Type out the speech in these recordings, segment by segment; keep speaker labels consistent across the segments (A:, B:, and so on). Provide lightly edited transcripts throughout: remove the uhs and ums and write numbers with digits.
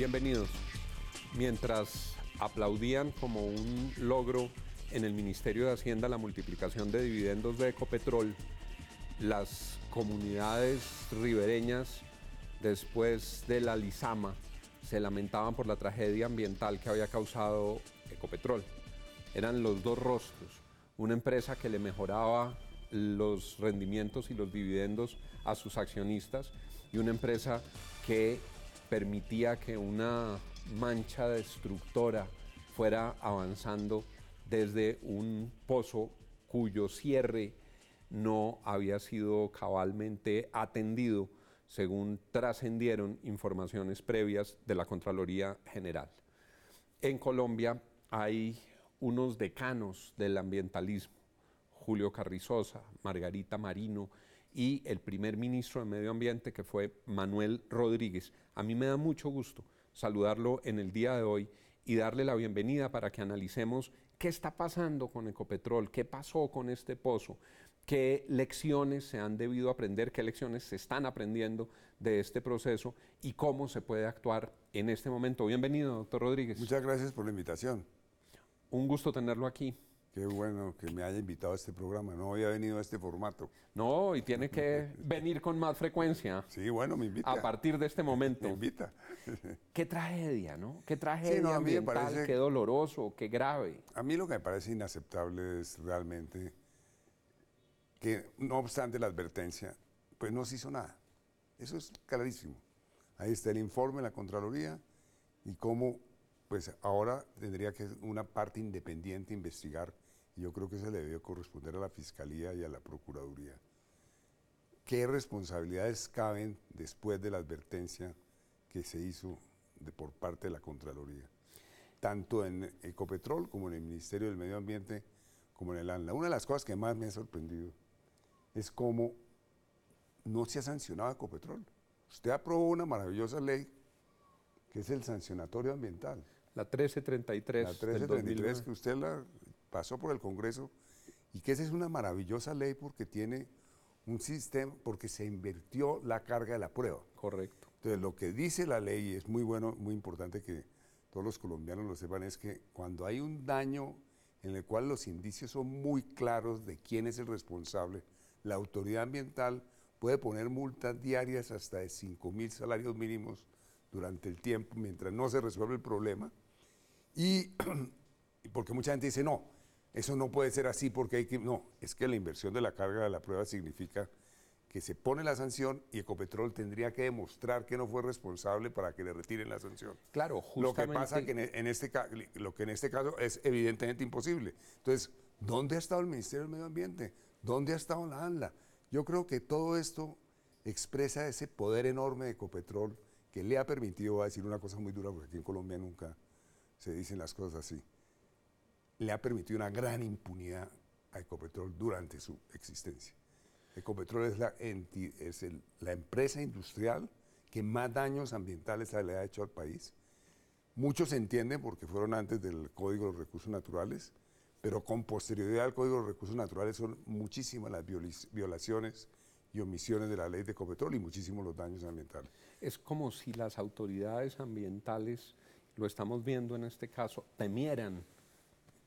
A: Bienvenidos. Mientras aplaudían como un logro en el Ministerio de Hacienda la multiplicación de dividendos de Ecopetrol, las comunidades ribereñas, después de la Lizama, se lamentaban por la tragedia ambiental que había causado Ecopetrol. Eran los dos rostros, una empresa que le mejoraba los rendimientos y los dividendos a sus accionistas y una empresa que permitía que una mancha destructora fuera avanzando desde un pozo cuyo cierre no había sido cabalmente atendido, según trascendieron informaciones previas de la Contraloría General. En Colombia hay unos decanos del ambientalismo, Julio Carrizosa, Margarita Marino y el primer ministro de Medio Ambiente, que fue Manuel Rodríguez. A mí me da mucho gusto saludarlo en el día de hoy y darle la bienvenida para que analicemos qué está pasando con Ecopetrol, qué pasó con este pozo, qué lecciones se han debido aprender, qué lecciones se están aprendiendo de este proceso y cómo se puede actuar en este momento. Bienvenido, doctor Rodríguez.
B: Muchas gracias por la invitación.
A: Un gusto tenerlo aquí.
B: Qué bueno que me haya invitado a este programa, no había venido a este formato.
A: No, y tiene que venir con más frecuencia.
B: Sí, bueno, me invita.
A: A partir de este momento.
B: Me invita.
A: Qué tragedia, ¿no? Qué tragedia
B: sí, no,
A: ambiental, qué doloroso, qué grave.
B: A mí lo que me parece inaceptable es realmente que, no obstante la advertencia, pues no se hizo nada. Eso es clarísimo. Ahí está el informe de la Contraloría y cómo, pues ahora tendría que una parte independiente investigar, y yo creo que se le debió corresponder a la Fiscalía y a la Procuraduría. ¿Qué responsabilidades caben después de la advertencia que se hizo por parte de la Contraloría? Tanto en Ecopetrol como en el Ministerio del Medio Ambiente, como en el ANLA. Una de las cosas que más me ha sorprendido es cómo no se ha sancionado a Ecopetrol. Usted aprobó una maravillosa ley que es el sancionatorio ambiental.
A: La 1333.
B: La 1333 que usted la pasó por el Congreso y que esa es una maravillosa ley porque tiene un sistema, porque se invirtió la carga de la prueba.
A: Correcto.
B: Entonces lo que dice la ley, y es muy bueno, muy importante que todos los colombianos lo sepan, es que cuando hay un daño en el cual los indicios son muy claros de quién es el responsable, la autoridad ambiental puede poner multas diarias hasta de 5.000 salarios mínimos durante el tiempo, mientras no se resuelve el problema. Y porque mucha gente dice, no, eso no puede ser así porque hay que... No, es que la inversión de la carga de la prueba significa que se pone la sanción y Ecopetrol tendría que demostrar que no fue responsable para que le retiren la sanción.
A: Claro, justamente...
B: Lo que pasa que en este caso es evidentemente imposible. Entonces, ¿dónde ha estado el Ministerio del Medio Ambiente? ¿Dónde ha estado la ANLA? Yo creo que todo esto expresa ese poder enorme de Ecopetrol que le ha permitido, voy a decir una cosa muy dura porque aquí en Colombia nunca se dicen las cosas así, le ha permitido una gran impunidad a Ecopetrol durante su existencia. Ecopetrol es la empresa industrial que más daños ambientales le ha hecho al país. Muchos entienden porque fueron antes del Código de los Recursos Naturales, pero con posterioridad al Código de los Recursos Naturales son muchísimas las violaciones y omisiones de la ley de Ecopetrol y muchísimos los daños ambientales.
A: Es como si las autoridades ambientales, lo estamos viendo en este caso, temieran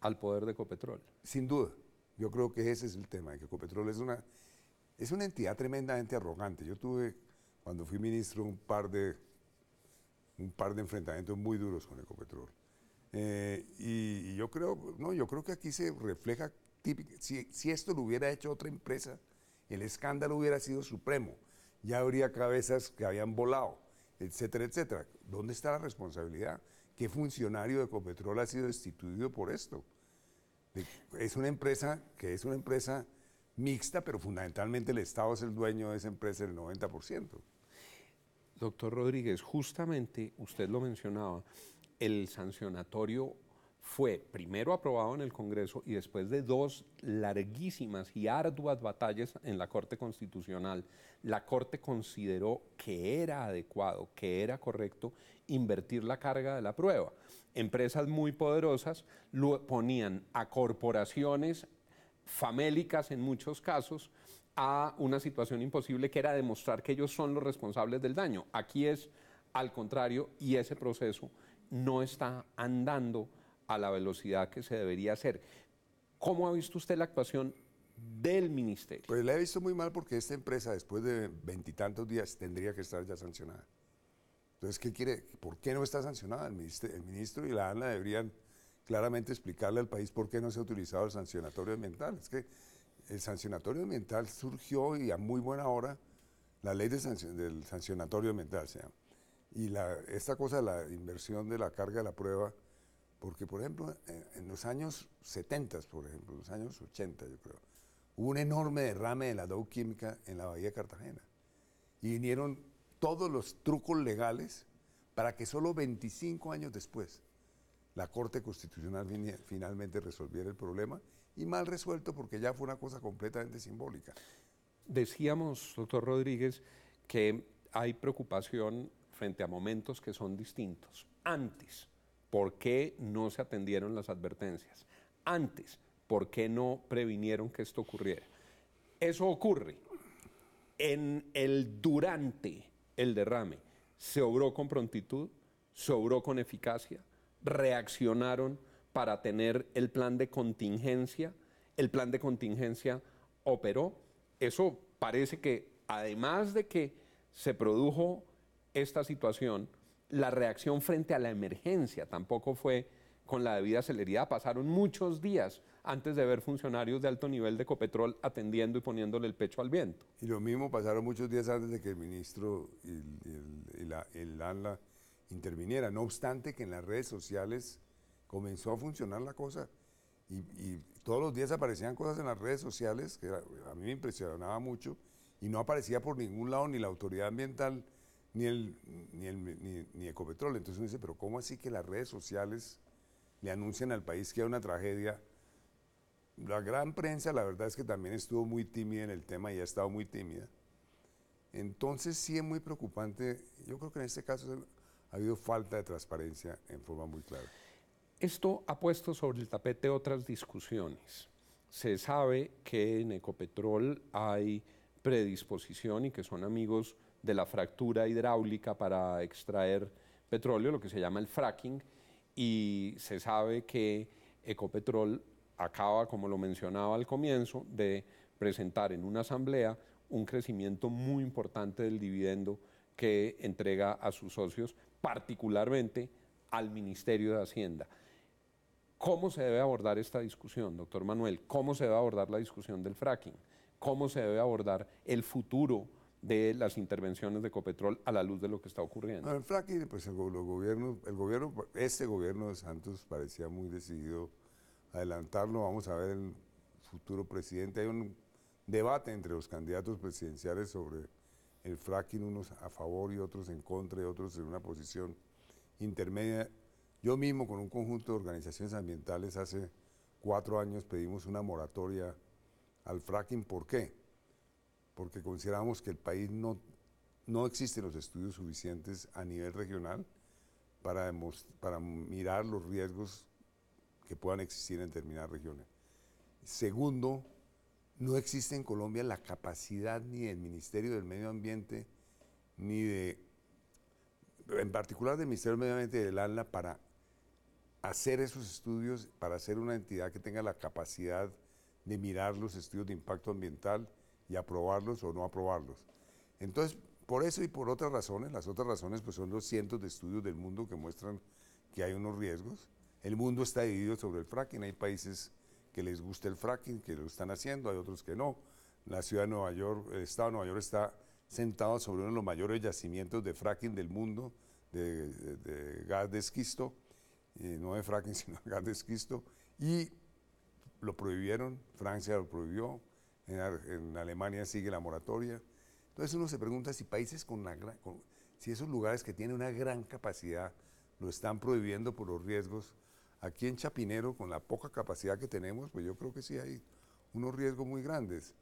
A: al poder de Ecopetrol.
B: Sin duda, yo creo que ese es el tema, que Ecopetrol es una entidad tremendamente arrogante. Yo tuve, cuando fui ministro, un par de enfrentamientos muy duros con Ecopetrol. Y yo creo que aquí se refleja, si esto lo hubiera hecho otra empresa, el escándalo hubiera sido supremo, ya habría cabezas que habían volado, etcétera, etcétera. ¿Dónde está la responsabilidad? ¿Qué funcionario de Ecopetrol ha sido destituido por esto? Es una empresa que es una empresa mixta, pero fundamentalmente el Estado es el dueño de esa empresa del 90%.
A: Doctor Rodríguez, justamente usted lo mencionaba, el sancionatorio fue primero aprobado en el Congreso y después de 2 larguísimas y arduas batallas en la Corte Constitucional, la Corte consideró que era adecuado, que era correcto invertir la carga de la prueba. Empresas muy poderosas ponían a corporaciones famélicas en muchos casos a una situación imposible que era demostrar que ellos son los responsables del daño. Aquí es Al contrario, y ese proceso no está andando a la velocidad que se debería hacer. ¿Cómo ha visto usted la actuación del ministerio?
B: Pues la he visto muy mal porque esta empresa, después de veintitantos días, tendría que estar ya sancionada. Entonces, ¿qué quiere? ¿Por qué no está sancionada? El ministro y la ANLA deberían claramente explicarle al país por qué no se ha utilizado el sancionatorio ambiental. Es que el sancionatorio ambiental surgió y a muy buena hora, la ley del sancionatorio ambiental se llama. Y esta cosa de la inversión de la carga de la prueba, porque por ejemplo, en los años 70, por ejemplo, los años 80 yo creo, hubo un enorme derrame de la Dow Química en la bahía de Cartagena. Y vinieron todos los trucos legales para que solo 25 años después la Corte Constitucional finalmente resolviera el problema, y mal resuelto porque ya fue una cosa completamente simbólica.
A: Decíamos, doctor Rodríguez, que hay preocupación frente a momentos que son distintos. Antes, ¿por qué no se atendieron las advertencias? Antes, ¿por qué no previnieron que esto ocurriera? Eso ocurre. Durante el derrame, se obró con prontitud, se obró con eficacia, reaccionaron para tener el plan de contingencia operó. Eso parece que, además de que se produjo esta situación, la reacción frente a la emergencia tampoco fue con la debida celeridad. Pasaron muchos días antes de ver funcionarios de alto nivel de Ecopetrol atendiendo y poniéndole el pecho al viento.
B: Y lo mismo pasaron muchos días antes de que el ministro y el ANLA interviniera. No obstante que en las redes sociales comenzó a funcionar la cosa y todos los días aparecían cosas en las redes sociales que a mí me impresionaba mucho, y no aparecía por ningún lado ni la autoridad ambiental ni Ecopetrol. Entonces uno dice, pero ¿cómo así que las redes sociales le anuncian al país que hay una tragedia? La gran prensa, la verdad es que también estuvo muy tímida en el tema y ha estado muy tímida. Entonces sí es muy preocupante. Yo creo que en este caso ha habido falta de transparencia en forma muy clara.
A: Esto ha puesto sobre el tapete otras discusiones. Se sabe que en Ecopetrol hay predisposición y que son amigos de la fractura hidráulica para extraer petróleo, lo que se llama el fracking, y se sabe que Ecopetrol acaba, como lo mencionaba al comienzo, de presentar en una asamblea un crecimiento muy importante del dividendo que entrega a sus socios, particularmente al Ministerio de Hacienda. ¿Cómo se debe abordar esta discusión, doctor Manuel? ¿Cómo se debe abordar la discusión del fracking? ¿Cómo se debe abordar el futuro de las intervenciones de Ecopetrol a la luz de lo que está ocurriendo?
B: No, el fracking, pues este gobierno de Santos parecía muy decidido a adelantarlo. Vamos a ver el futuro presidente. Hay un debate entre los candidatos presidenciales sobre el fracking, unos a favor y otros en contra, y otros en una posición intermedia. Yo mismo, con un conjunto de organizaciones ambientales, hace 4 años pedimos una moratoria al fracking. ¿Por qué? Porque consideramos que el país no existen los estudios suficientes a nivel regional para mirar los riesgos que puedan existir en determinadas regiones. Segundo, no existe en Colombia la capacidad ni del Ministerio del Medio Ambiente, en particular del Ministerio del Medio Ambiente y del ANLA, para hacer esos estudios, para ser una entidad que tenga la capacidad de mirar los estudios de impacto ambiental y aprobarlos o no aprobarlos. Entonces, por eso y por otras razones, las otras razones pues son los cientos de estudios del mundo que muestran que hay unos riesgos. El mundo está dividido sobre el fracking. Hay países que les gusta el fracking, que lo están haciendo, hay otros que no. La ciudad de Nueva York, el estado de Nueva York está sentado sobre uno de los mayores yacimientos de fracking del mundo, de gas de esquisto, no de fracking, sino de gas de esquisto, y lo prohibieron. Francia lo prohibió, en Alemania sigue la moratoria. Entonces uno se pregunta si países si esos lugares que tienen una gran capacidad lo están prohibiendo por los riesgos. Aquí en Chapinero, con la poca capacidad que tenemos, pues yo creo que sí hay unos riesgos muy grandes.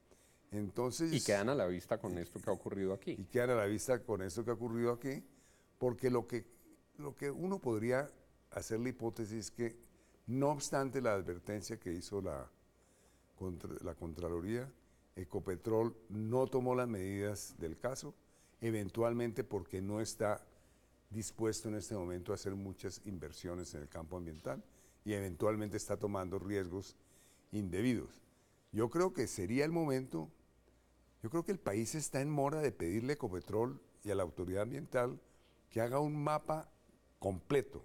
B: Entonces,
A: y quedan a la vista con esto que ha ocurrido aquí.
B: Y quedan a la vista con esto que ha ocurrido aquí, porque lo que uno podría hacer la hipótesis es que, no obstante la advertencia que hizo la Contraloría, Ecopetrol no tomó las medidas del caso, eventualmente porque no está dispuesto en este momento a hacer muchas inversiones en el campo ambiental y eventualmente está tomando riesgos indebidos. Yo creo que sería el momento, yo creo que el país está en mora de pedirle a Ecopetrol y a la autoridad ambiental que haga un mapa completo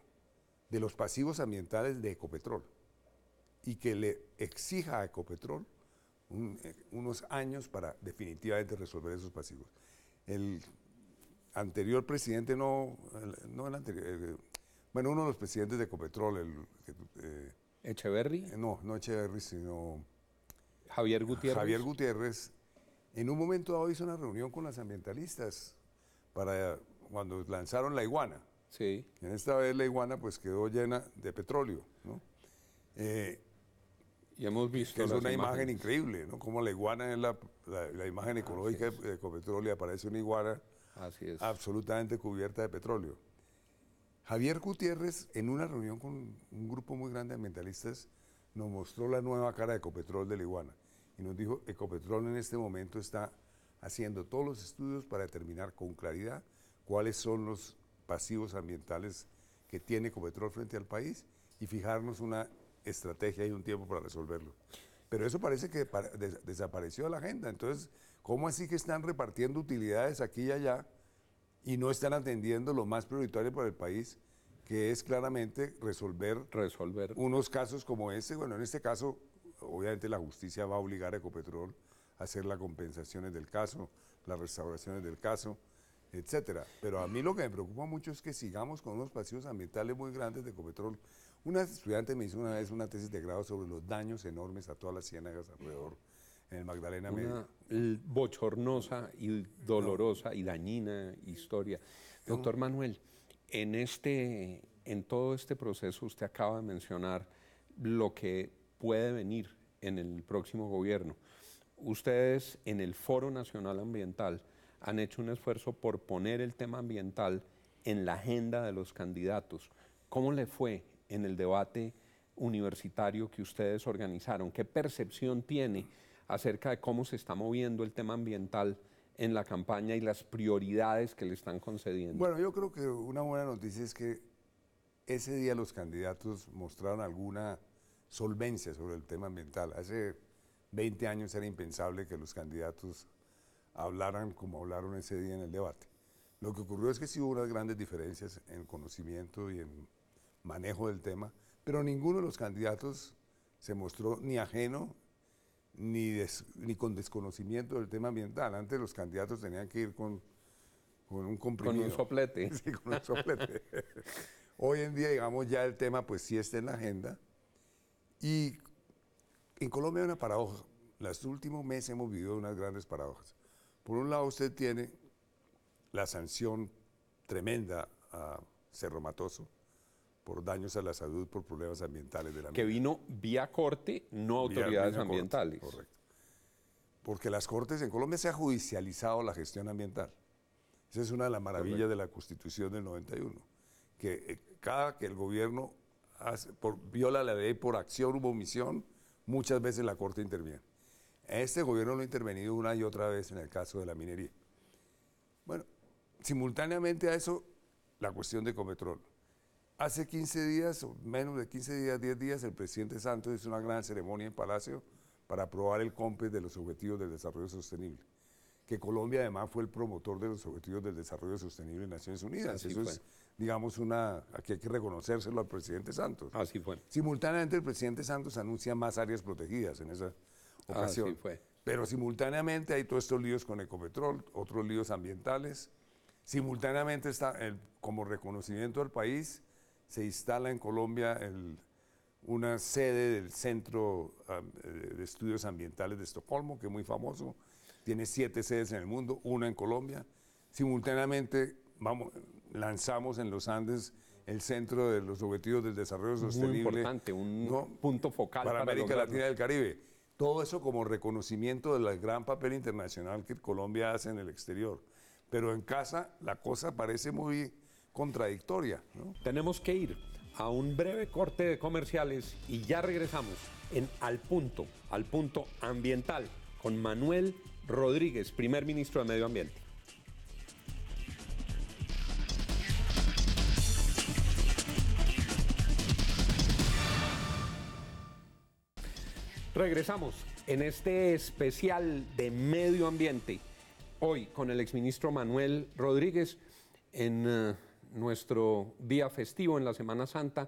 B: de los pasivos ambientales de Ecopetrol y que le exija a Ecopetrol unos años para definitivamente resolver esos pasivos. El anterior presidente, no el anterior, bueno, uno de los presidentes de Ecopetrol,
A: Echeverry,
B: no Echeverry, sino
A: Javier Gutiérrez.
B: Javier Gutiérrez, en un momento dado hizo una reunión con las ambientalistas para cuando lanzaron la iguana.
A: Sí.
B: En esta vez la iguana pues quedó llena de petróleo, ¿no?
A: Y hemos visto
B: que es
A: las
B: una imagen
A: imágenes.
B: increíble, ¿no? Como la iguana es la imagen ecológica de Ecopetrol y aparece una iguana
A: Así es.
B: absolutamente cubierta de petróleo. Javier Gutiérrez, en una reunión con un grupo muy grande de ambientalistas, nos mostró la nueva cara de Ecopetrol de la iguana y nos dijo, Ecopetrol en este momento está haciendo todos los estudios para determinar con claridad cuáles son los pasivos ambientales que tiene Ecopetrol frente al país y fijarnos una estrategia y un tiempo para resolverlo. Pero eso parece que desapareció de la agenda. Entonces, ¿cómo así que están repartiendo utilidades aquí y allá y no están atendiendo lo más prioritario para el país, que es claramente resolver unos casos como este? Bueno, en este caso, obviamente la justicia va a obligar a Ecopetrol a hacer las compensaciones del caso, las restauraciones del caso, etcétera. Pero a mí lo que me preocupa mucho es que sigamos con unos pasivos ambientales muy grandes de Ecopetrol. Una estudiante me hizo una vez una tesis de grado sobre los daños enormes a todas las ciénagas alrededor en el Magdalena Medio.
A: Una bochornosa y dolorosa y dañina historia. Doctor Manuel, en todo este proceso usted acaba de mencionar lo que puede venir en el próximo gobierno. Ustedes en el Foro Nacional Ambiental han hecho un esfuerzo por poner el tema ambiental en la agenda de los candidatos. ¿Cómo le fue en el debate universitario que ustedes organizaron? ¿Qué percepción tiene acerca de cómo se está moviendo el tema ambiental en la campaña y las prioridades que le están concediendo?
B: Bueno, yo creo que una buena noticia es que ese día los candidatos mostraron alguna solvencia sobre el tema ambiental. Hace 20 años era impensable que los candidatos hablaran como hablaron ese día en el debate. Lo que ocurrió es que sí hubo unas grandes diferencias en conocimiento y en manejo del tema, pero ninguno de los candidatos se mostró ni ajeno ni con desconocimiento del tema ambiental. Antes los candidatos tenían que ir con un comprimido.
A: Con un soplete.
B: Sí, con un soplete. Hoy en día, digamos, ya el tema pues sí está en la agenda. Y en Colombia hay una paradoja. Los últimos meses hemos vivido unas grandes paradojas. Por un lado, usted tiene la sanción tremenda a Cerro Matoso por daños a la salud por problemas ambientales de la
A: Que vino vía corte, no autoridades
B: vía
A: ambientales.
B: Corte, correcto. Porque las cortes en Colombia se ha judicializado la gestión ambiental. Esa es una de las maravillas de la Constitución del 91, que cada que el gobierno viola la ley por acción u omisión, muchas veces la Corte interviene. Este gobierno lo ha intervenido una y otra vez en el caso de la minería. Bueno, simultáneamente a eso, la cuestión de Ecopetrol. Hace 15 días, o menos de 15 días, 10 días, el presidente Santos hizo una gran ceremonia en Palacio para aprobar el COMPES de los Objetivos del Desarrollo Sostenible, que Colombia además fue el promotor de los Objetivos del Desarrollo Sostenible en Naciones Unidas.
A: Así
B: Eso
A: fue.
B: es, digamos, aquí hay que reconocérselo al presidente Santos.
A: Así fue.
B: Simultáneamente el presidente Santos anuncia más áreas protegidas en esa ocasión.
A: Así fue.
B: Pero simultáneamente hay todos estos líos con Ecopetrol, otros líos ambientales. Simultáneamente está, como reconocimiento al país, se instala en Colombia una sede del Centro de Estudios Ambientales de Estocolmo, que es muy famoso. Tiene 7 sedes en el mundo, una en Colombia. Simultáneamente lanzamos en los Andes el Centro de los Objetivos del Desarrollo Sostenible.
A: Muy importante, un punto focal
B: para América
A: lograrlo.
B: Latina y el Caribe. Todo eso como reconocimiento del gran papel internacional que Colombia hace en el exterior. Pero en casa la cosa parece muy contradictoria, ¿no?
A: Tenemos que ir a un breve corte de comerciales y ya regresamos en Al Punto Ambiental con Manuel Rodríguez, primer ministro de Medio Ambiente. Regresamos en este especial de medio ambiente, hoy con el exministro Manuel Rodríguez, en nuestro día festivo en la Semana Santa.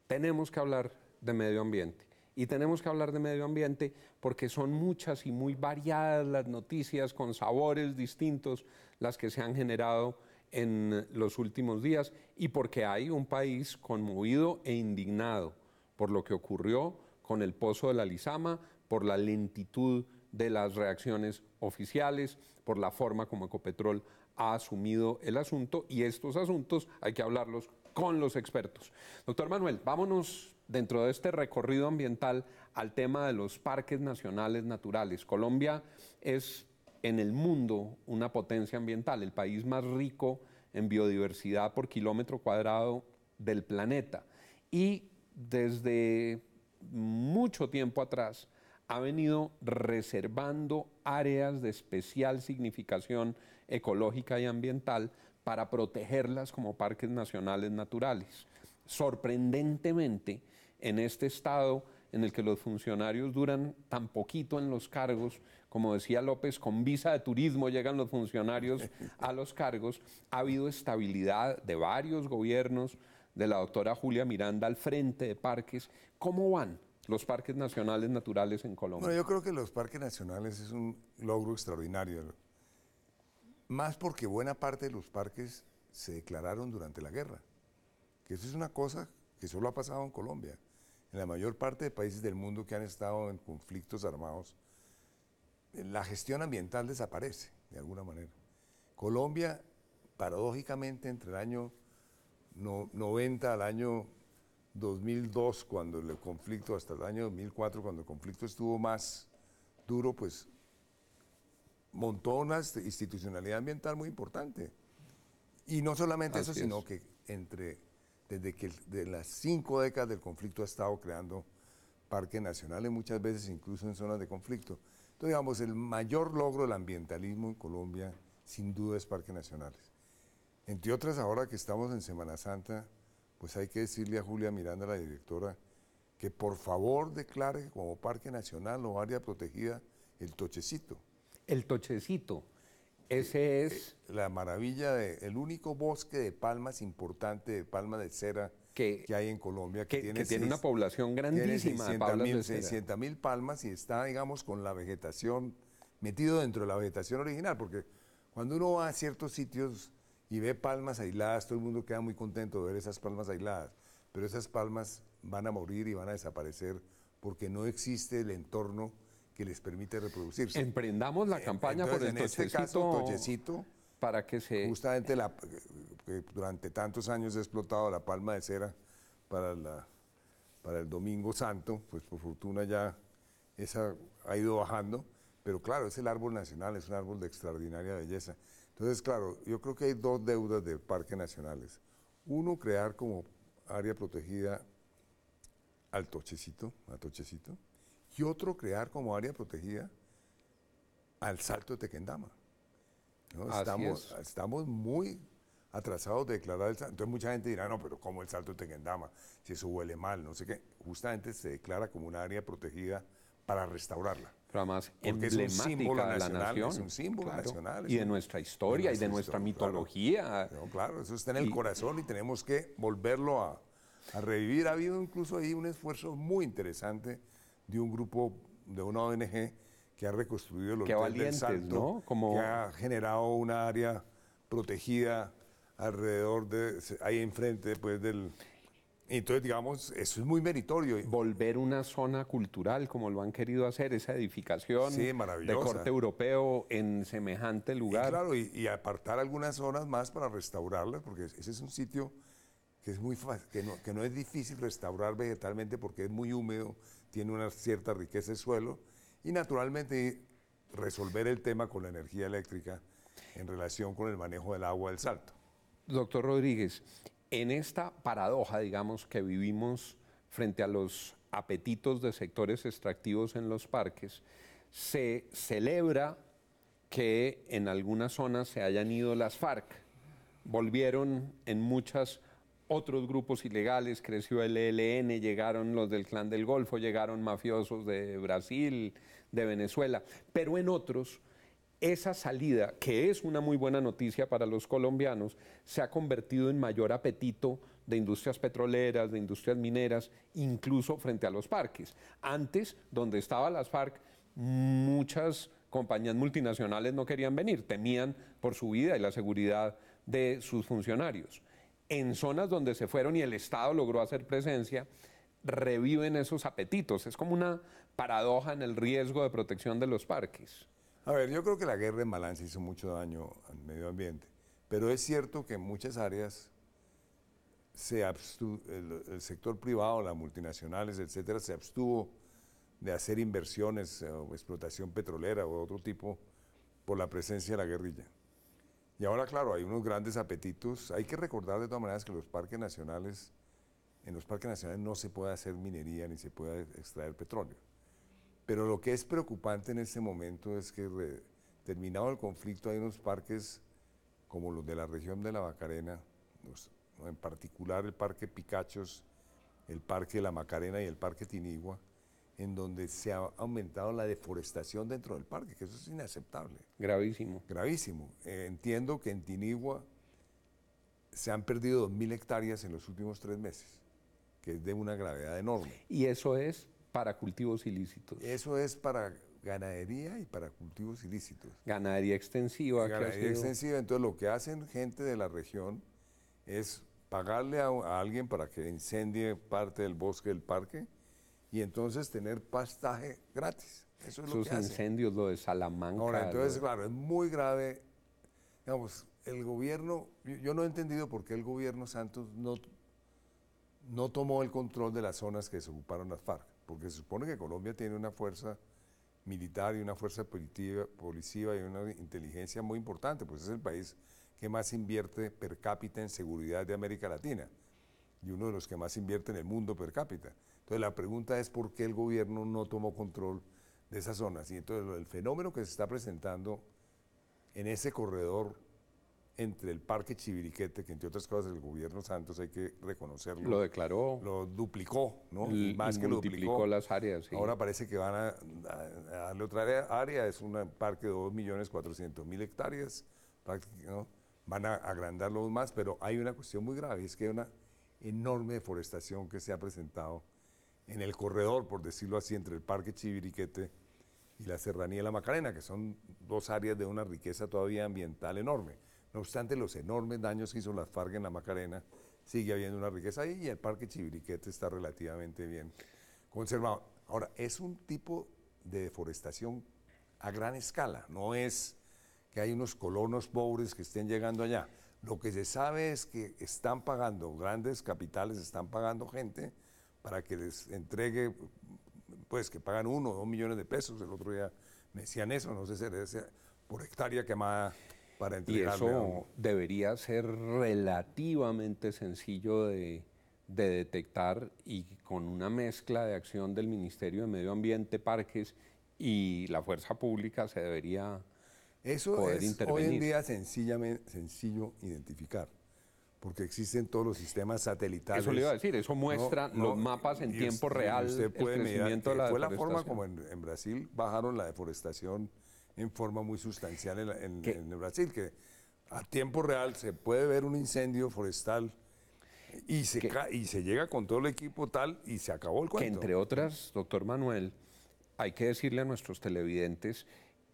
A: Tenemos que hablar de medio ambiente. Y tenemos que hablar de medio ambiente porque son muchas y muy variadas las noticias con sabores distintos las que se han generado en los últimos días, y porque hay un país conmovido e indignado por lo que ocurrió con el pozo de la Lizama, por la lentitud de las reacciones oficiales, por la forma como Ecopetrol ha asumido el asunto, y estos asuntos hay que hablarlos con los expertos. Doctor Manuel, vámonos dentro de este recorrido ambiental al tema de los parques nacionales naturales. Colombia es en el mundo una potencia ambiental, el país más rico en biodiversidad por kilómetro cuadrado del planeta, y desde mucho tiempo atrás ha venido reservando áreas de especial significación ecológica y ambiental para protegerlas como parques nacionales naturales. Sorprendentemente, en este estado en el que los funcionarios duran tan poquito en los cargos, como decía López, con visa de turismo llegan los funcionarios a los cargos, ha habido estabilidad de varios gobiernos, de la doctora Julia Miranda al frente de parques. ¿Cómo van los parques nacionales naturales en Colombia?
B: Bueno, yo creo que los parques nacionales es un logro extraordinario, más porque buena parte de los parques se declararon durante la guerra, que eso es una cosa que solo ha pasado en Colombia. En la mayor parte de países del mundo que han estado en conflictos armados, la gestión ambiental desaparece de alguna manera. Colombia, paradójicamente, entre el año 90 al año 2002, cuando el conflicto, hasta el año 2004, cuando el conflicto estuvo más duro, pues montó una institucionalidad ambiental muy importante. Y no solamente eso, sino que desde que de las 5 décadas del conflicto ha estado creando parques nacionales, muchas veces incluso en zonas de conflicto. Entonces, digamos, el mayor logro del ambientalismo en Colombia, sin duda, es parques nacionales. Entre otras, ahora que estamos en Semana Santa, pues hay que decirle a Julia Miranda, la directora, que por favor declare como parque nacional o área protegida el Tochecito.
A: El Tochecito, ese es...
B: La maravilla, el único bosque de palmas importante, de palma de cera que hay en Colombia.
A: Que tiene una población grandísima de palmas de cera.
B: 600.000 palmas, y está, digamos, con la vegetación, metido dentro de la vegetación original, porque cuando uno va a ciertos sitios y ve palmas aisladas, todo el mundo queda muy contento de ver esas palmas aisladas, pero esas palmas van a morir y van a desaparecer porque no existe el entorno que les permite reproducirse.
A: Emprendamos la campaña.
B: Entonces,
A: por el
B: en este caso, Tochecito,
A: para que se...
B: justamente que durante tantos años ha explotado la palma de cera para el Domingo Santo, pues por fortuna ya esa ha ido bajando, pero claro, es el árbol nacional, es un árbol de extraordinaria belleza. Entonces, claro, yo creo que hay dos deudas de parques nacionales. Uno, crear como área protegida al Tochecito, y otro, crear como área protegida al Salto de Tequendama, ¿no? Estamos muy atrasados de declarar el Salto. Entonces mucha gente dirá, no, pero ¿cómo el Salto de Tequendama? Si eso huele mal, no sé qué. Justamente se declara como una área protegida para restaurarla.
A: Pero además
B: porque es un símbolo
A: de la nación.
B: Es un símbolo nacional.
A: Y de nuestra historia y de nuestra mitología.
B: Claro. No, claro, eso está en el corazón y tenemos que volverlo a revivir. Ha habido incluso ahí un esfuerzo muy interesante de un grupo, de una ONG, que ha reconstruido el Hotel del Salto, ¿no? Que ha generado una área protegida alrededor ahí enfrente, pues, del... Entonces, digamos, eso es muy meritorio.
A: Volver una zona cultural, como lo han querido hacer, esa edificación de corte europeo en semejante lugar.
B: Y claro, y apartar algunas zonas más para restaurarlas, porque ese es un sitio que es muy fácil, que no es difícil restaurar vegetalmente porque es muy húmedo, tiene una cierta riqueza de suelo, y naturalmente resolver el tema con la energía eléctrica en relación con el manejo del agua del Salto.
A: Doctor Rodríguez, en esta paradoja, digamos, que vivimos frente a los apetitos de sectores extractivos en los parques, se celebra que en algunas zonas se hayan ido las FARC. Volvieron en muchas otros grupos ilegales, creció el ELN, llegaron los del Clan del Golfo, llegaron mafiosos de Brasil, de Venezuela, pero en otros esa salida, que es una muy buena noticia para los colombianos, se ha convertido en mayor apetito de industrias petroleras, de industrias mineras, incluso frente a los parques. Antes, donde estaban las FARC, muchas compañías multinacionales no querían venir, temían por su vida y la seguridad de sus funcionarios. En zonas donde se fueron y el Estado logró hacer presencia, reviven esos apetitos. Es como una paradoja en el riesgo de protección de los parques.
B: A ver, yo creo que la guerra en balance hizo mucho daño al medio ambiente, pero es cierto que en muchas áreas el sector privado, las multinacionales, etcétera, se abstuvo de hacer inversiones o explotación petrolera o otro tipo por la presencia de la guerrilla. Y ahora, claro, hay unos grandes apetitos. Hay que recordar de todas maneras que en los parques nacionales no se puede hacer minería ni se puede extraer petróleo. Pero lo que es preocupante en este momento es que, terminado el conflicto, hay unos parques como los de la región de la Macarena, en particular el Parque Picachos, el Parque La Macarena y el Parque Tinigua, en donde se ha aumentado la deforestación dentro del parque, que eso es inaceptable.
A: Gravísimo.
B: Gravísimo. Entiendo que en Tinigua se han perdido 2000 hectáreas en los últimos 3 meses, que es de una gravedad enorme.
A: Y eso es para cultivos ilícitos.
B: Eso es para ganadería y para cultivos ilícitos.
A: Ganadería extensiva.
B: Ganadería extensiva. Entonces lo que hacen gente de la región es pagarle a alguien para que incendie parte del bosque del parque y entonces tener pastaje gratis. Eso es lo que hacen.
A: Esos incendios, lo de Salamanca.
B: Ahora, entonces, claro, es muy grave. Digamos, el gobierno, yo no he entendido por qué el gobierno Santos no tomó el control de las zonas que se ocuparon las FARC, porque se supone que Colombia tiene una fuerza militar y una fuerza policía y una inteligencia muy importante, pues es el país que más invierte per cápita en seguridad de América Latina y uno de los que más invierte en el mundo per cápita. Entonces la pregunta es por qué el gobierno no tomó control de esas zonas. Y entonces el fenómeno que se está presentando en ese corredor entre el Parque Chiviriquete, que entre otras cosas el gobierno Santos, hay que reconocerlo,
A: lo declaró,
B: lo duplicó, ¿no?
A: Más que lo duplicó las áreas. Sí.
B: Ahora parece que van a darle otra área, es un parque de 2.400.000 hectáreas, ¿no? Van a agrandarlo más, pero hay una cuestión muy grave, es que hay una enorme deforestación que se ha presentado en el corredor, por decirlo así, entre el Parque Chiviriquete y la Serranía de la Macarena, que son 2 áreas de una riqueza todavía ambiental enorme. No obstante los enormes daños que hizo las FARC en la Macarena, sigue habiendo una riqueza ahí y el Parque Chiviriquete está relativamente bien conservado. Ahora, es un tipo de deforestación a gran escala, no es que hay unos colonos pobres que estén llegando allá. Lo que se sabe es que están pagando, grandes capitales están pagando gente para que les entregue, pues que pagan 1 o 2 millones de pesos, el otro día me decían eso, no sé si era por hectárea quemada para entregarle.
A: Y eso debería ser relativamente sencillo de detectar y con una mezcla de acción del Ministerio de Medio Ambiente, Parques y la Fuerza Pública se debería poder intervenir.
B: Hoy en día sencillo identificar, porque existen todos los sistemas satelitales.
A: Eso le iba a decir, eso muestra los mapas en tiempo real,
B: usted puede
A: el crecimiento de la
B: fue
A: deforestación.
B: la forma como en Brasil bajaron la deforestación en forma muy sustancial en Brasil, que a tiempo real se puede ver un incendio forestal y se llega con todo el equipo tal y se acabó el cuento.
A: Que entre otras, doctor Manuel, hay que decirle a nuestros televidentes,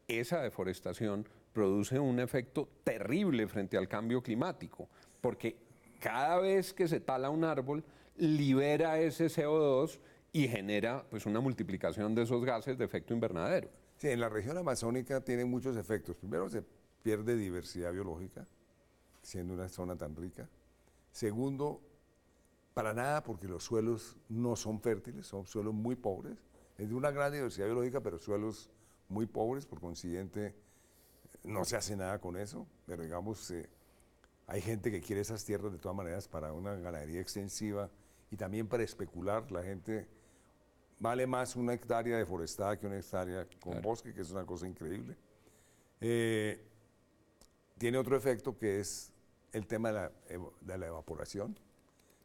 A: esa deforestación produce un efecto terrible frente al cambio climático, porque cada vez que se tala un árbol, libera ese CO2 y genera pues, una multiplicación de esos gases de efecto invernadero.
B: Sí, en la región amazónica tiene muchos efectos. Primero, se pierde diversidad biológica, siendo una zona tan rica. Segundo, para nada, porque los suelos no son fértiles, son suelos muy pobres. Es de una gran diversidad biológica, pero suelos muy pobres, por consiguiente, no se hace nada con eso. Pero digamos, hay gente que quiere esas tierras de todas maneras para una ganadería extensiva y también para especular. La gente vale más una hectárea deforestada que una hectárea con bosque, que es una cosa increíble. Tiene otro efecto que es el tema de la evaporación.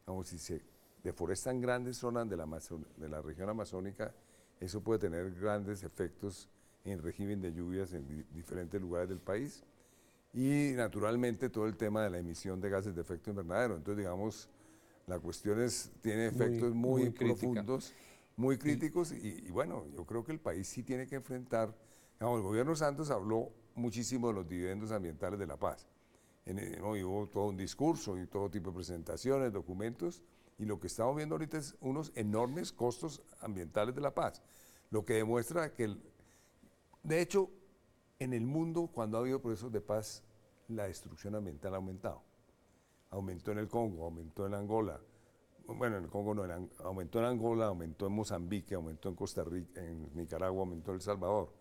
B: Digamos, si se deforestan grandes zonas de la región amazónica, eso puede tener grandes efectos en el régimen de lluvias en diferentes lugares del país. Y naturalmente todo el tema de la emisión de gases de efecto invernadero. Entonces, digamos, la cuestión tiene efectos muy profundos, muy críticos, y bueno, yo creo que el país sí tiene que enfrentar, digamos, el gobierno Santos habló muchísimo de los dividendos ambientales de la paz. Y hubo todo un discurso y todo tipo de presentaciones, documentos, y lo que estamos viendo ahorita es unos enormes costos ambientales de la paz, lo que demuestra que, de hecho, en el mundo, cuando ha habido procesos de paz, la destrucción ambiental ha aumentado. Aumentó en el Congo, aumentó en Angola, bueno, en el Congo no, aumentó en Angola, aumentó en Mozambique, aumentó en Costa Rica, en Nicaragua, aumentó en El Salvador.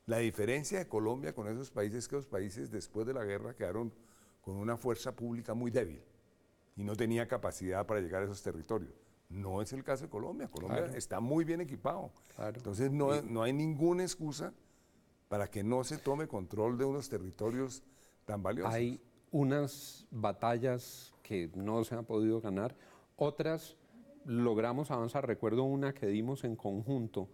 B: La diferencia de Colombia con esos países es que los países después de la guerra quedaron con una fuerza pública muy débil y no tenía capacidad para llegar a esos territorios. No es el caso de Colombia. Colombia está muy bien equipado. Entonces no hay ninguna excusa para que no se tome control de unos territorios tan valiosos.
A: Hay unas batallas que no se han podido ganar, otras logramos avanzar. Recuerdo una que dimos en conjunto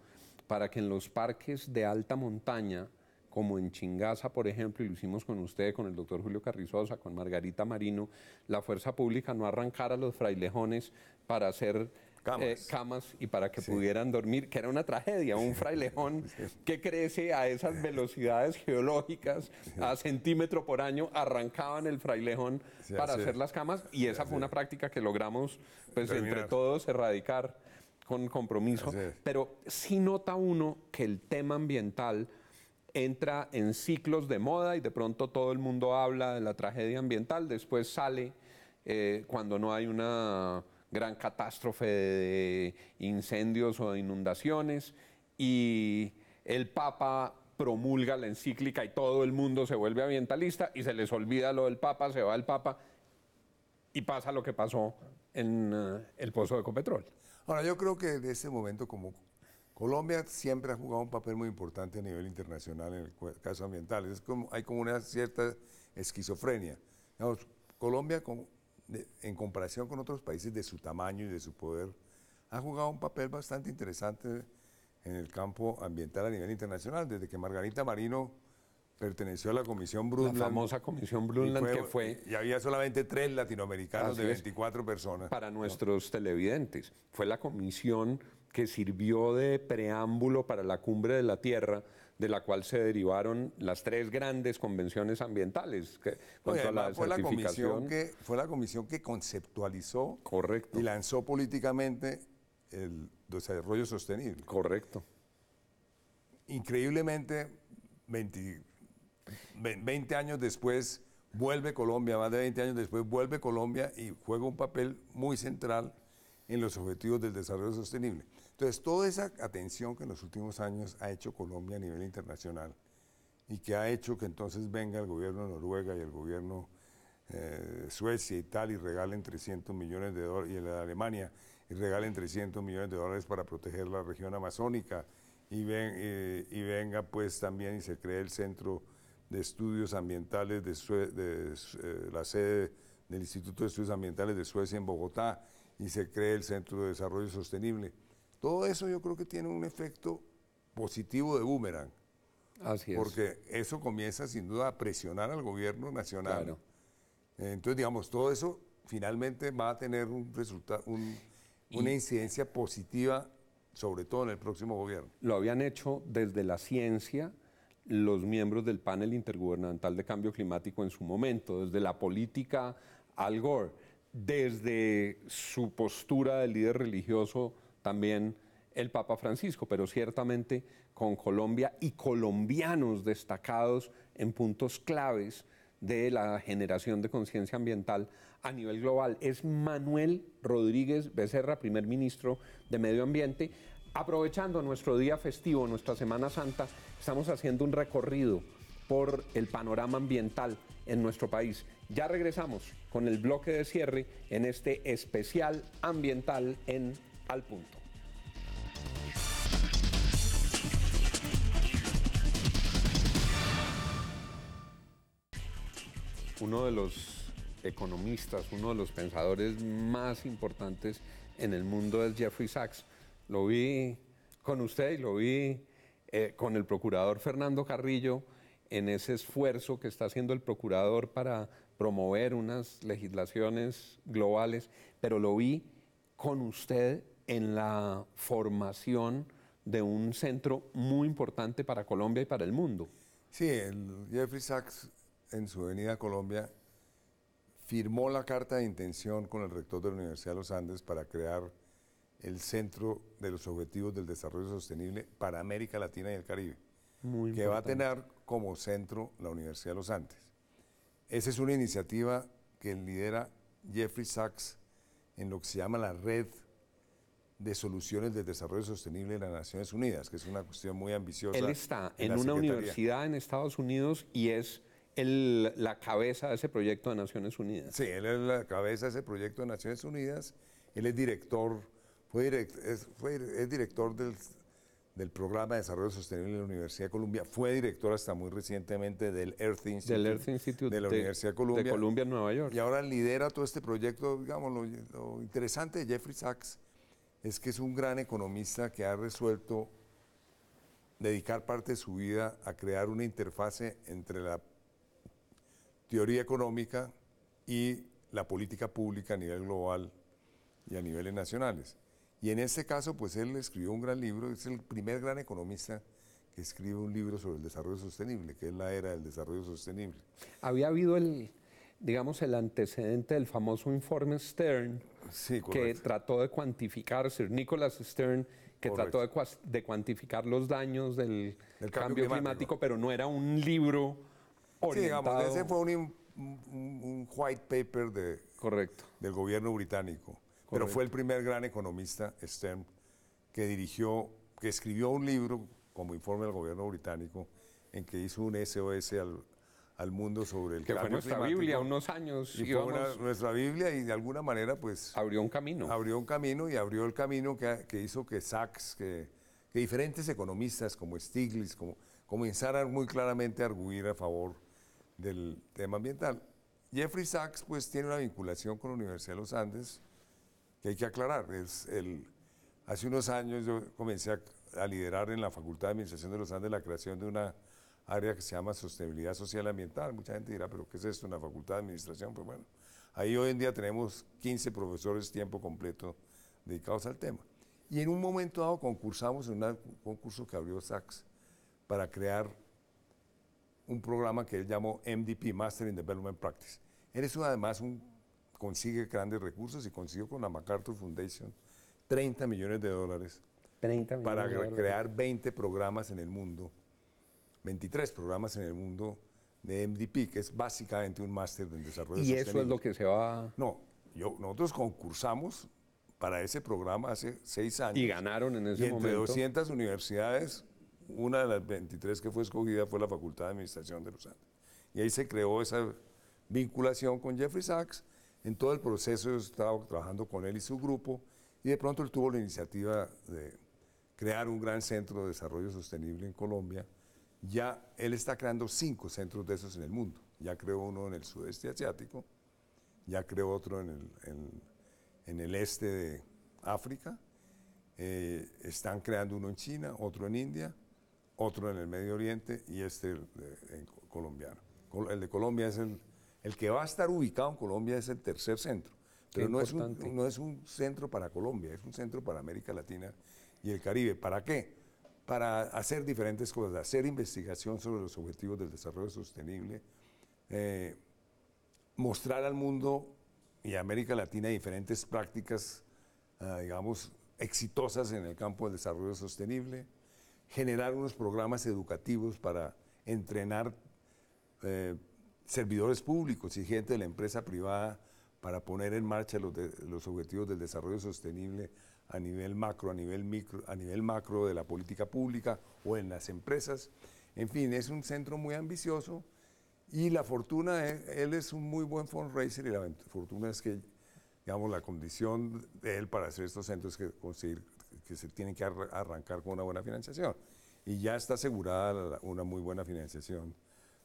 A: para que en los parques de alta montaña, como en Chingaza, por ejemplo, y lo hicimos con usted, con el doctor Julio Carrizosa, con Margarita Marino, la fuerza pública no arrancara a los frailejones para hacer camas y para que pudieran dormir, que era una tragedia, un frailejón que crece a esas velocidades geológicas, a centímetro por año, arrancaban el frailejón para hacer las camas, y esa fue una práctica que logramos, pues, entre todos erradicar con compromiso. Pero sí nota uno que el tema ambiental entra en ciclos de moda y de pronto todo el mundo habla de la tragedia ambiental, después sale cuando no hay una gran catástrofe de incendios o de inundaciones, y el Papa promulga la encíclica y todo el mundo se vuelve ambientalista y se les olvida lo del Papa, se va el Papa y pasa lo que pasó en el pozo de Ecopetrol.
B: Ahora, yo creo que de ese momento, como Colombia siempre ha jugado un papel muy importante a nivel internacional en el caso ambiental, hay como una cierta esquizofrenia. Digamos, Colombia, en comparación con otros países de su tamaño y de su poder, ha jugado un papel bastante interesante en el campo ambiental a nivel internacional, desde que Margarita Marino perteneció a la Comisión Brundtland.
A: La famosa Comisión Brundtland,
B: y había solamente 3 latinoamericanos de 24 personas.
A: Para nuestros televidentes, fue la comisión que sirvió de preámbulo para la Cumbre de la Tierra, de la cual se derivaron las 3 grandes convenciones ambientales.
B: Fue la comisión que conceptualizó y lanzó políticamente el desarrollo sostenible.
A: Correcto.
B: Increíblemente, 20 años después, vuelve Colombia, más de 20 años después, vuelve Colombia y juega un papel muy central en los objetivos del desarrollo sostenible. Entonces, toda esa atención que en los últimos años ha hecho Colombia a nivel internacional y que ha hecho que entonces venga el gobierno de Noruega y el gobierno de Suecia y tal, y regalen 300 millones de dólares, y el de Alemania, y regalen 300 millones de dólares para proteger la región amazónica, y venga pues también y se cree el Centro de Estudios Ambientales la sede del Instituto de Estudios Ambientales de Suecia en Bogotá, y se cree el Centro de Desarrollo Sostenible. Todo eso yo creo que tiene un efecto positivo de boomerang.
A: Así es.
B: Porque eso comienza sin duda a presionar al gobierno nacional.
A: Claro.
B: Entonces, digamos, todo eso finalmente va a tener un resultado, una incidencia positiva, sobre todo en el próximo gobierno.
A: Lo habían hecho desde la ciencia los miembros del panel intergubernamental de cambio climático en su momento, desde la política Al Gore, desde su postura de líder religioso también el Papa Francisco, pero ciertamente con Colombia y colombianos destacados en puntos claves de la generación de conciencia ambiental a nivel global. Es Manuel Rodríguez Becerra, primer ministro de Medio Ambiente. Aprovechando nuestro día festivo, nuestra Semana Santa, estamos haciendo un recorrido por el panorama ambiental en nuestro país. Ya regresamos con el bloque de cierre en este especial ambiental en Al Punto. Uno de los economistas, uno de los pensadores más importantes en el mundo es Jeffrey Sachs. Lo vi con usted y lo vi con el procurador Fernando Carrillo en ese esfuerzo que está haciendo el procurador para promover unas legislaciones globales, pero lo vi con usted en la formación de un centro muy importante para Colombia y para el mundo.
B: Sí, el Jeffrey Sachs en su venida a Colombia firmó la carta de intención con el rector de la Universidad de los Andes para crear el Centro de los Objetivos del Desarrollo Sostenible para América Latina y el Caribe,
A: Muy
B: que va a
A: importante.
B: tener como centro la Universidad de los Andes. Esa es una iniciativa que lidera Jeffrey Sachs en lo que se llama la Red de Soluciones del Desarrollo Sostenible de las Naciones Unidas, que es una cuestión muy ambiciosa.
A: Él está
B: de
A: en
B: la
A: una
B: Secretaría.
A: universidad en Estados Unidos y es la cabeza de ese proyecto de Naciones Unidas.
B: Sí, él es la cabeza de ese proyecto de Naciones Unidas. Él es director, es director del Programa de Desarrollo Sostenible de la Universidad de Columbia. Fue director hasta muy recientemente del Earth Institute,
A: Del Earth Institute
B: de la Universidad de Columbia.
A: De Columbia en Nueva York.
B: Y ahora lidera todo este proyecto. Digamos, lo interesante de Jeffrey Sachs es que es un gran economista que ha resuelto dedicar parte de su vida a crear una interfase entre la teoría económica y la política pública a nivel global y a niveles nacionales. Y en este caso, pues él escribió un gran libro, es el primer gran economista que escribe un libro sobre el desarrollo sostenible, que es la era del desarrollo sostenible.
A: Había habido digamos, el antecedente del famoso informe Stern,
B: Sí,
A: que
B: correcto.
A: trató de cuantificar, Sir Nicholas Stern, que
B: Correcto.
A: trató de cuantificar los daños del
B: Del
A: cambio climático, pero no era un libro
B: Sí, digamos,
A: orientado.
B: ese fue un white paper
A: Correcto.
B: del gobierno británico. Pero
A: Correcto.
B: fue el primer gran economista, Stern, que escribió un libro como informe al gobierno británico en que hizo un SOS al mundo sobre el
A: Que fue
B: cambio
A: nuestra
B: climático.
A: Biblia unos años.
B: Y fue nuestra Biblia y de alguna manera pues
A: Abrió un camino.
B: abrió un camino y abrió el camino que hizo que Sachs, que diferentes economistas como Stiglitz, comenzaran muy claramente a arguir a favor del tema ambiental. Jeffrey Sachs pues tiene una vinculación con la Universidad de los Andes que hay que aclarar. Hace unos años yo comencé a liderar en la Facultad de Administración de los Andes la creación de una área que se llama Sostenibilidad Social y Ambiental. Mucha gente dirá, ¿pero qué es esto? Una Facultad de Administración. Pues bueno, ahí hoy en día tenemos 15 profesores tiempo completo dedicados al tema. Y en un momento dado concursamos en un concurso que abrió Sachs para crear un programa que él llamó MDP, Master in Development Practice. Él es además consigue grandes recursos y consiguió con la MacArthur Foundation 30 millones de dólares
A: 30 millones
B: para
A: de dólares.
B: crear 20 programas en el mundo, 23 programas en el mundo de MDP, que es básicamente un máster en desarrollo
A: Y
B: sostenible.
A: eso es lo que se va...
B: No, nosotros concursamos para ese programa hace 6 años.
A: Y ganaron en ese
B: y entre
A: momento.
B: 200 universidades, una de las 23 que fue escogida fue la Facultad de Administración de los Andes. Y ahí se creó esa vinculación con Jeffrey Sachs. En todo el proceso yo estaba trabajando con él y su grupo, y de pronto él tuvo la iniciativa de crear un gran centro de desarrollo sostenible en Colombia. Ya él está creando 5 centros de esos en el mundo. Ya creó uno en el sudeste asiático, ya creó otro en el este de África, están creando uno en China, otro en India, otro en el Medio Oriente y colombiano. El de Colombia es el que va a estar ubicado en Colombia, es el tercer centro. Pero no es un centro para Colombia, es un centro para América Latina y el Caribe. ¿Para qué? Para hacer diferentes cosas, hacer investigación sobre los objetivos del desarrollo sostenible, mostrar al mundo y a América Latina diferentes prácticas, digamos, exitosas en el campo del desarrollo sostenible, generar unos programas educativos para entrenar servidores públicos y gente de la empresa privada para poner en marcha los objetivos del desarrollo sostenible a nivel macro, a nivel micro, a nivel macro de la política pública o en las empresas. En fin, es un centro muy ambicioso y la fortuna, él es un muy buen fundraiser y la fortuna es que, digamos, la condición de él para hacer estos centros es que se tienen que arrancar con una buena financiación. Y ya está asegurada una muy buena financiación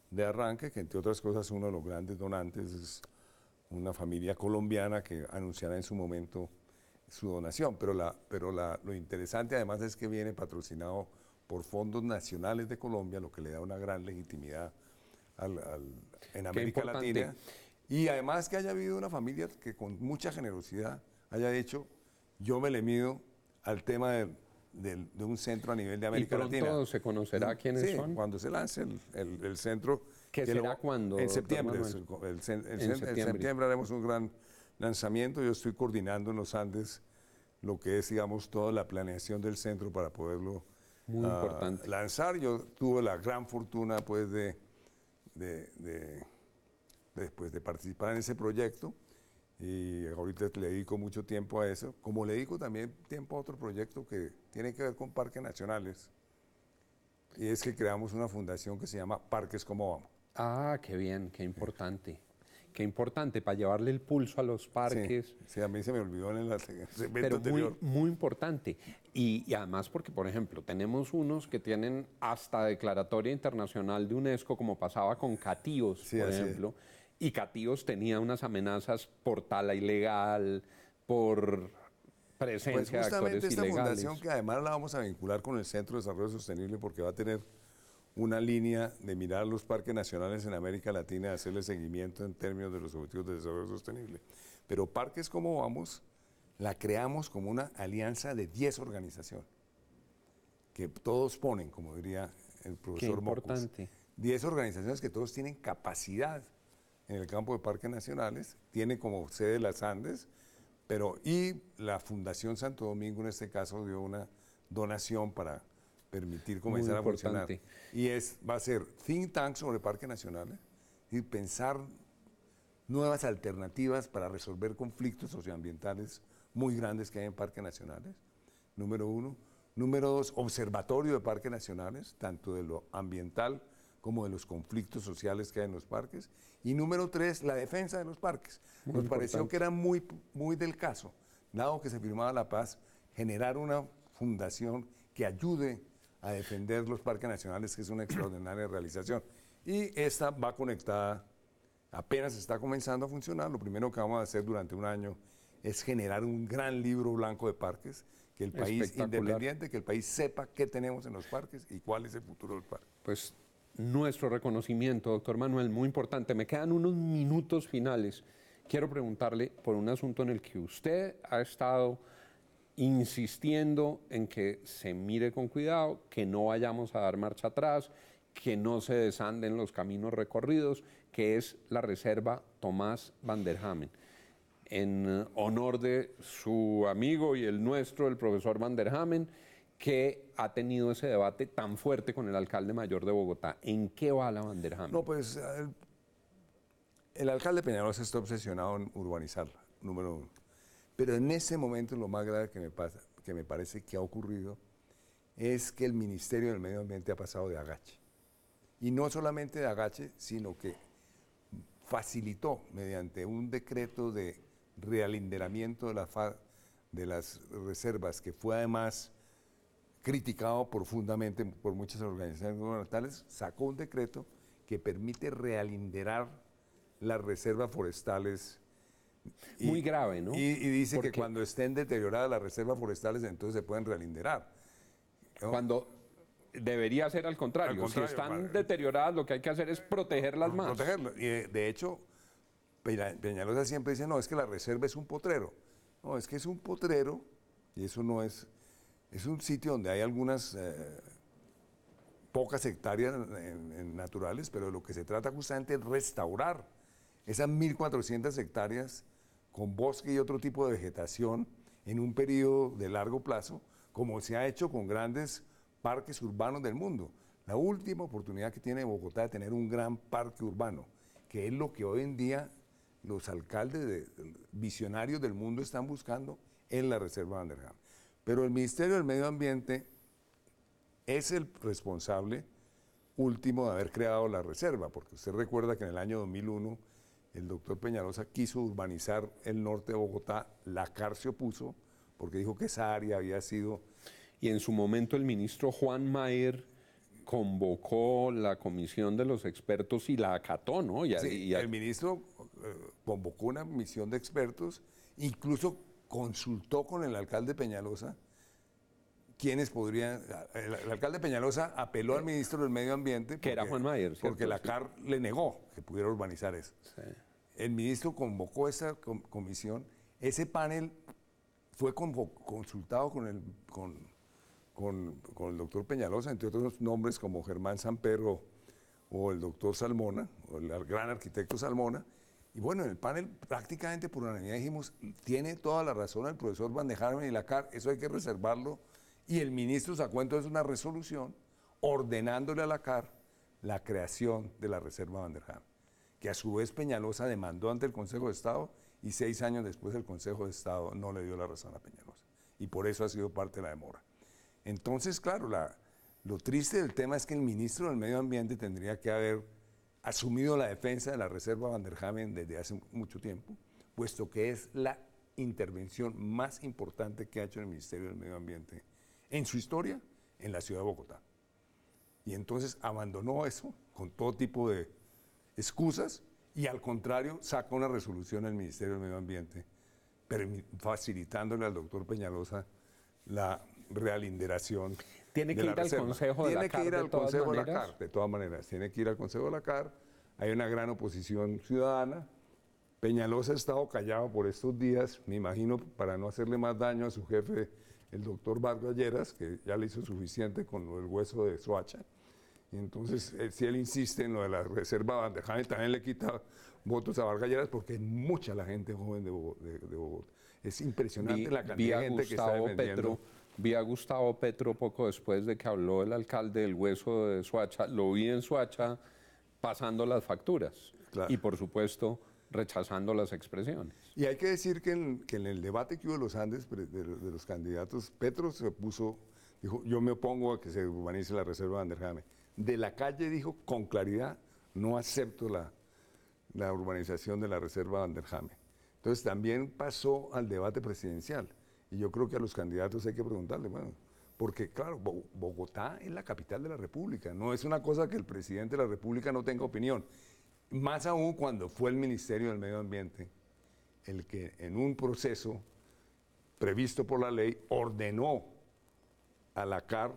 B: de arranque, que entre otras cosas uno de los grandes donantes es una familia colombiana que anunciará en su momento su donación. Pero lo interesante además es que viene patrocinado por fondos nacionales de Colombia, lo que le da una gran legitimidad en América Latina. Y además que haya habido una familia que con mucha generosidad haya dicho, yo me le mido al tema de un centro a nivel de América Latina.
A: ¿Y pronto se conocerá quiénes son?
B: Cuando se lance el centro.
A: ¿Qué será cuándo?
B: En septiembre. En septiembre haremos un gran lanzamiento. Yo estoy coordinando en los Andes lo que es, digamos, toda la planeación del centro para poderlo lanzar. Yo tuve la gran fortuna, pues, de participar en ese proyecto y ahorita le dedico mucho tiempo a eso, como le dedico también tiempo a otro proyecto que tiene que ver con parques nacionales, y es que creamos una fundación que se llama Parques Como Vamos.
A: Ah, qué bien, qué importante. Qué importante para llevarle el pulso a los parques.
B: Sí, a mí se me olvidó en el segmento
A: pero
B: anterior.
A: Muy importante. Y además porque, por ejemplo, tenemos unos que tienen hasta declaratoria internacional de UNESCO, como pasaba con Catíos, por ejemplo. Y Catíos tenía unas amenazas por tala ilegal, por presencia de actores ilegales.
B: Justamente esta fundación, que además la vamos a vincular con el Centro de Desarrollo Sostenible, porque va a tener una línea de mirar los parques nacionales en América Latina y hacerle seguimiento en términos de los objetivos de desarrollo sostenible. Pero Parques Como Vamos la creamos como una alianza de 10 organizaciones, que todos ponen, como diría el profesor Mocus.
A: Qué importante.
B: 10 organizaciones que todos tienen capacidad en el campo de parques nacionales, tiene como sede las Andes, y la Fundación Santo Domingo en este caso dio una donación para permitir comenzar a funcionar. Y va a ser think tank sobre parques nacionales y pensar nuevas alternativas para resolver conflictos socioambientales muy grandes que hay en parques nacionales, número 1. Número 2, observatorio de parques nacionales, tanto de lo ambiental como de los conflictos sociales que hay en los parques. Y número 3, la defensa de los parques. Nos pareció que era muy del caso, dado que se firmaba la paz, generar una fundación que ayude a defender los parques nacionales, que es una extraordinaria realización. Y esta va conectada, apenas está comenzando a funcionar. Lo primero que vamos a hacer durante un año es generar un gran libro blanco de parques, que el país independiente, que el país sepa qué tenemos en los parques y cuál es el futuro del parque.
A: Pues nuestro reconocimiento, doctor Manuel, muy importante. Me quedan unos minutos finales. Quiero preguntarle por un asunto en el que usted ha estado insistiendo en que se mire con cuidado, que no vayamos a dar marcha atrás, que no se desanden los caminos recorridos, que es la Reserva Tomás van der Hamen. En honor de su amigo y el nuestro, el profesor van der Hamen, que ha tenido ese debate tan fuerte con el alcalde mayor de Bogotá. ¿En qué va la van der Hamen?
B: No, pues el alcalde Peñalosa está obsesionado en urbanizarla, número 1. Pero en ese momento lo más grave que me parece que ha ocurrido es que el Ministerio del Medio Ambiente ha pasado de agache. Y no solamente de agache, sino que facilitó mediante un decreto de realinderamiento de las reservas, que fue además criticado profundamente por muchas organizaciones gubernamentales, sacó un decreto que permite realinderar las reservas forestales.
A: Muy grave, ¿no?
B: Y dice que cuando estén deterioradas las reservas forestales, entonces se pueden realinderar, ¿no?
A: Cuando debería ser al contrario. Si están deterioradas, lo que hay que hacer es protegerlas más.
B: Protegerlas. Y de hecho, Peñalosa siempre dice, no, es que la reserva es un potrero. No, es que es un potrero, y eso no es... Es un sitio donde hay algunas pocas hectáreas naturales, pero de lo que se trata justamente es restaurar esas 1.400 hectáreas con bosque y otro tipo de vegetación en un periodo de largo plazo, como se ha hecho con grandes parques urbanos del mundo. La última oportunidad que tiene Bogotá de tener un gran parque urbano, que es lo que hoy en día los alcaldes visionarios del mundo están buscando en la Reserva van der Hamen. Pero el Ministerio del Medio Ambiente es el responsable último de haber creado la reserva, porque usted recuerda que en el año 2001 el doctor Peñalosa quiso urbanizar el norte de Bogotá, la CAR se opuso, porque dijo que esa área había sido...
A: Y en su momento el ministro Juan Mayer convocó la comisión de los expertos y la acató, ¿no?
B: El ministro convocó una misión de expertos, incluso consultó con el alcalde Peñalosa quiénes podrían. El alcalde Peñalosa apeló al ministro del Medio Ambiente.
A: Que era Juan Mayer, ¿cierto?
B: Porque la CAR le negó que pudiera urbanizar eso.
A: Sí.
B: El ministro convocó esa comisión. Ese panel fue consultado con el doctor Peñalosa, entre otros nombres como Germán Samperro o el doctor Salmona, o el gran arquitecto Salmona. Y bueno, en el panel prácticamente por unanimidad dijimos, tiene toda la razón el profesor Van der Harmen y la CAR, eso hay que reservarlo. Y el ministro sacó entonces una resolución ordenándole a la CAR la creación de la Reserva Van der Harmen, que a su vez Peñalosa demandó ante el Consejo de Estado y 6 años después el Consejo de Estado no le dio la razón a Peñalosa. Y por eso ha sido parte de la demora. Entonces, claro, lo triste del tema es que el ministro del Medio Ambiente tendría que haber asumido la defensa de la Reserva Van der Harmen desde hace mucho tiempo, puesto que es la intervención más importante que ha hecho el Ministerio del Medio Ambiente en su historia en la ciudad de Bogotá. Y entonces abandonó eso con todo tipo de excusas y al contrario saca una resolución al Ministerio del Medio Ambiente facilitándole al doctor Peñalosa la realinderación.
A: Tiene que ir al Consejo de la CAR.
B: Tiene que ir al Consejo de la CAR, de todas maneras. Tiene que ir al Consejo de la CAR. Hay una gran oposición ciudadana. Peñalosa ha estado callado por estos días, me imagino, para no hacerle más daño a su jefe, el doctor Vargas Lleras, que ya le hizo suficiente con el hueso de Soacha. Y entonces, si él insiste en lo de la Reserva Van der Harmen, también le quita votos a Vargas Lleras porque es mucha la gente joven de Bogotá. Es impresionante la cantidad de gente que está defendiendo.
A: Vi a Gustavo Petro poco después de que habló el alcalde del hueso de Soacha, lo vi en Soacha pasando las facturas. Claro. Y por supuesto rechazando las expresiones.
B: Y hay que decir que en el debate que hubo de los Andes, de los candidatos, Petro se dijo, yo me opongo a que se urbanice la Reserva Van der Harmen. De la calle dijo con claridad, no acepto la urbanización de la Reserva Van der Harmen. Entonces también pasó al debate presidencial. Y yo creo que a los candidatos hay que preguntarle, bueno, porque claro, Bogotá es la capital de la República, no es una cosa que el presidente de la República no tenga opinión. Más aún cuando fue el Ministerio del Medio Ambiente el que en un proceso previsto por la ley ordenó a la CAR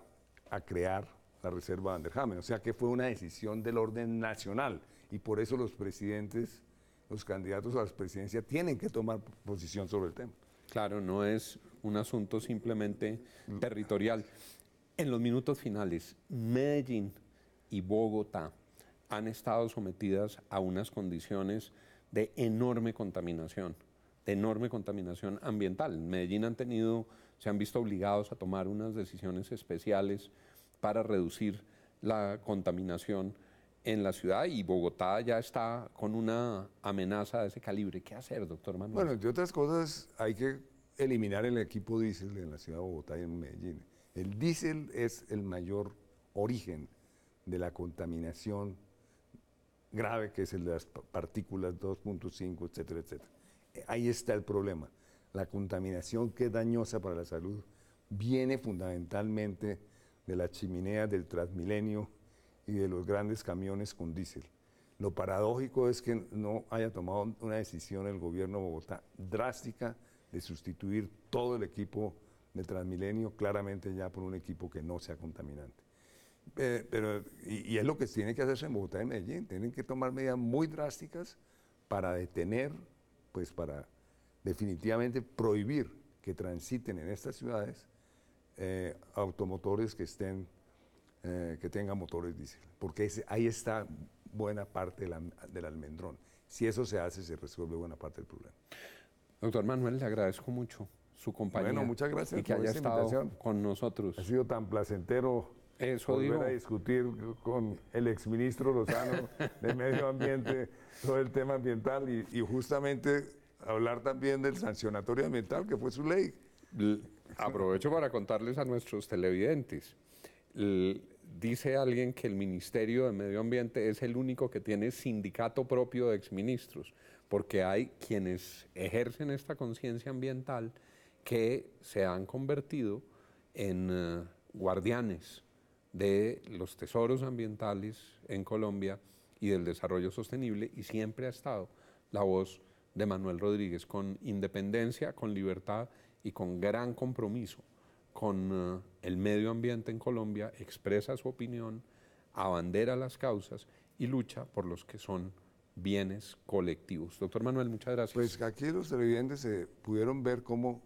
B: a crear la Reserva Van der Harmen. O sea que fue una decisión del orden nacional y por eso los presidentes, los candidatos a la presidencia tienen que tomar posición sobre el tema.
A: Claro, no es un asunto simplemente territorial. En los minutos finales, Medellín y Bogotá han estado sometidas a unas condiciones de enorme contaminación ambiental. En Medellín se han visto obligados a tomar unas decisiones especiales para reducir la contaminación en la ciudad y Bogotá ya está con una amenaza de ese calibre. ¿Qué hacer, doctor Manuel?
B: Bueno, entre otras cosas, hay que eliminar el equipo diésel en la ciudad de Bogotá y en Medellín. El diésel es el mayor origen de la contaminación grave, que es el de las partículas 2.5, etcétera, etcétera. Ahí está el problema. La contaminación que es dañosa para la salud viene fundamentalmente de las chimeneas del Transmilenio y de los grandes camiones con diésel. Lo paradójico es que no haya tomado una decisión el gobierno de Bogotá drástica de sustituir todo el equipo del Transmilenio claramente ya por un equipo que no sea contaminante. Y es lo que tiene que hacerse en Bogotá y en Medellín. Tienen que tomar medidas muy drásticas para detener, pues para definitivamente prohibir que transiten en estas ciudades automotores que tengan motores diésel, porque ahí está buena parte del almendrón. Si eso se hace, se resuelve buena parte del problema.
A: Doctor Manuel, le agradezco mucho su compañía.
B: Bueno, muchas gracias
A: y que haya estado con nosotros.
B: Ha sido tan placentero volver a discutir con el exministro Lozano de Medio Ambiente sobre el tema ambiental y justamente hablar también del sancionatorio ambiental, que fue su ley.
A: Aprovecho para contarles a nuestros televidentes. Dice alguien que el Ministerio de Medio Ambiente es el único que tiene sindicato propio de exministros, porque hay quienes ejercen esta conciencia ambiental que se han convertido en guardianes de los tesoros ambientales en Colombia y del desarrollo sostenible, y siempre ha estado la voz de Manuel Rodríguez, con independencia, con libertad y con gran compromiso con el medio ambiente en Colombia, expresa su opinión, abandera las causas y lucha por los que son bienes colectivos. Doctor Manuel, muchas gracias.
B: Pues aquí los televidentes se pudieron ver cómo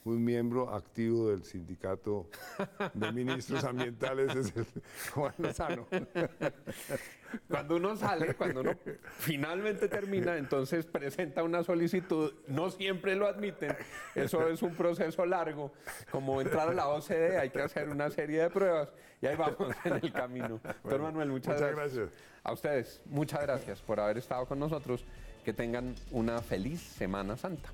B: un miembro activo del sindicato de ministros ambientales es el Juan Lozano.
A: Cuando uno sale, cuando uno finalmente termina, entonces presenta una solicitud, no siempre lo admiten, eso es un proceso largo, como entrar a la OCDE hay que hacer una serie de pruebas y ahí vamos en el camino. Doctor Manuel, muchas gracias. A ustedes, muchas gracias por haber estado con nosotros, que tengan una feliz Semana Santa.